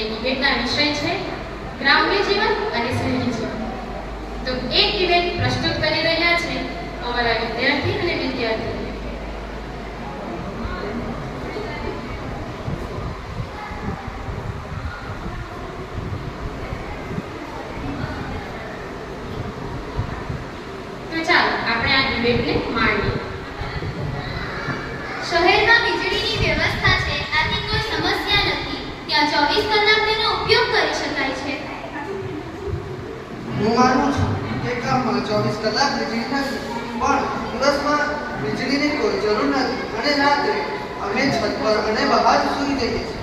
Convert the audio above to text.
ડિબેટના વિષય છે ગ્રામ્ય જીવન અને શહેરી જીવન. તો એક ડિબેટ પ્રસ્તુત કરી રહ્યા છે અમારા વિદ્યાર્થી અને વિદ્યાર્થીઓ. તો ચાલો આપણે આ ડિબેટને માણીએ. શહેરમાં વીજળીની વ્યવસ્થા છે, આથી કોઈ સમસ્યા નથી. ત્યાં 24 કલાક તેનો ઉપયોગ કરી શકાય છે. હું માનું છું કે ગામમાં 24 કલાક વીજળી નથી, પણ દિવસમાં વીજળીની કોઈ જરૂર નથી અને રાત્રે અમે છત પર અને બહાર સૂઈ જઈએ છીએ.